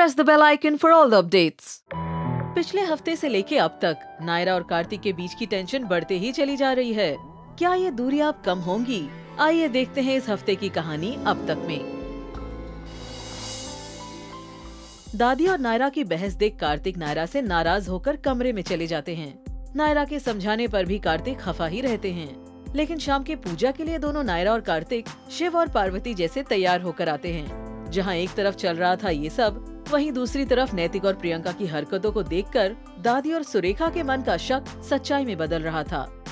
press the bell icon for all the updates. पिछले हफ्ते से लेके अब तक नायरा और कार्तिक के बीच की टेंशन बढ़ते ही चली जा रही है। क्या ये दूरी अब कम होंगी? आइए देखते हैं इस हफ्ते की कहानी अब तक में। दादी और नायरा की बहस देख कार्तिक नायरा से नाराज होकर कमरे में चले जाते हैं। नायरा के समझाने पर भी कार्तिक खफा ही रहते हैं। लेकिन शाम की पूजा के लिए दोनों नायरा और कार्तिक शिव और पार्वती जैसे तैयार होकर आते हैं। जहां एक तरफ चल रहा था ये सब, वहीं दूसरी तरफ नैतिक और प्रियंका की हरकतों को देखकर दादी और सुरेखा के मन का शक सच्चाई में बदल रहा था।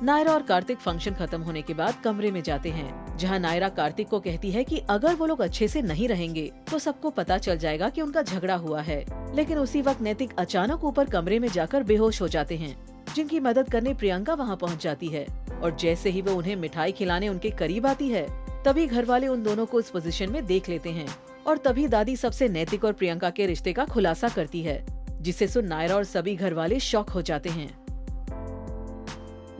नायरा और कार्तिक फंक्शन खत्म होने के बाद कमरे में जाते हैं, जहां नायरा कार्तिक को कहती है कि अगर वो लोग अच्छे से नहीं रहेंगे तो सबको पता चल जाएगा कि उनका झगड़ा हुआ है। लेकिन उसी वक्त नैतिक अचानक ऊपर कमरे में जाकर बेहोश हो जाते हैं, जिनकी मदद करने प्रियंका वहां पहुंच जाती है। और जैसे ही वो उन्हें मिठाई खिलाने उनके करीब आती है, तभी घर वाले उन दोनों को इस पोजीशन में देख लेते हैं। और तभी दादी सबसे नैतिक और प्रियंका के रिश्ते का खुलासा करती है, जिसे सुन नायरा और सभी घर वाले शॉक हो जाते हैं।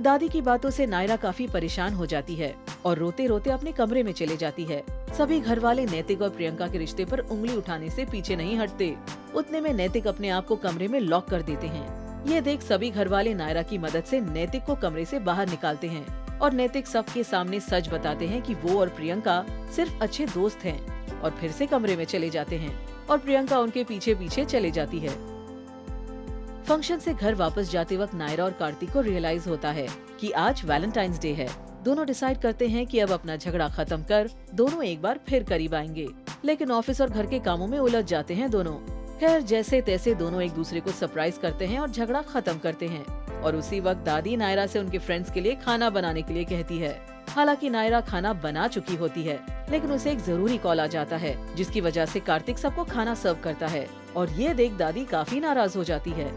दादी की बातों से नायरा काफी परेशान हो जाती है और रोते रोते अपने कमरे में चले जाती है। सभी घर वाले नैतिक और प्रियंका के रिश्ते पर उंगली उठाने से पीछे नहीं हटते। उतने में नैतिक अपने आप को कमरे में लॉक कर देते हैं। ये देख सभी घर वाले नायरा की मदद से नैतिक को कमरे से बाहर निकालते हैं और नैतिक सबके सामने सच बताते हैं कि वो और प्रियंका सिर्फ अच्छे दोस्त हैं। और फिर से कमरे में चले जाते हैं और प्रियंका उनके पीछे पीछे चले जाती है। फंक्शन से घर वापस जाते वक्त नायरा और कार्तिक को रियलाइज होता है कि आज वैलेंटाइंस डे है। दोनों डिसाइड करते हैं कि अब अपना झगड़ा खत्म कर दोनों एक बार फिर करीब आएंगे। लेकिन ऑफिस और घर के कामों में उलझ जाते हैं दोनों। खैर, जैसे तैसे दोनों एक दूसरे को सरप्राइज करते हैं और झगड़ा खत्म करते हैं। और उसी वक्त दादी नायरा से उनके फ्रेंड्स के लिए खाना बनाने के लिए कहती है। हालांकि नायरा खाना बना चुकी होती है, लेकिन उसे एक जरूरी कॉल आ जाता है, जिसकी वजह से कार्तिक सबको खाना सर्व करता है। और ये देख दादी काफी नाराज हो जाती है।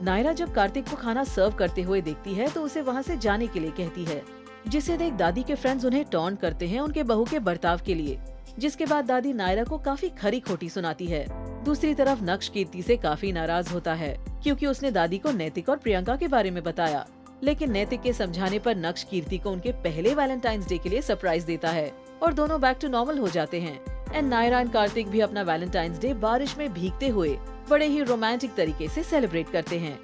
नायरा जब कार्तिक को खाना सर्व करते हुए देखती है तो उसे वहाँ से जाने के लिए कहती है, जिसे देख दादी के फ्रेंड्स उन्हें टॉन्ट करते हैं उनके बहू के बर्ताव के लिए। जिसके बाद दादी नायरा को काफी खरी खोटी सुनाती है। दूसरी तरफ नक्श कीर्ति से काफी नाराज होता है, क्योंकि उसने दादी को नैतिक और प्रियंका के बारे में बताया। लेकिन नैतिक के समझाने पर नक्श कीर्ति को उनके पहले वैलेंटाइंस डे के लिए सरप्राइज देता है और दोनों बैक टू नॉर्मल हो जाते हैं। एंड नायरा एंड कार्तिक भी अपना वैलेंटाइंस डे बारिश में भीगते हुए बड़े ही रोमांटिक तरीके से सेलिब्रेट करते हैं।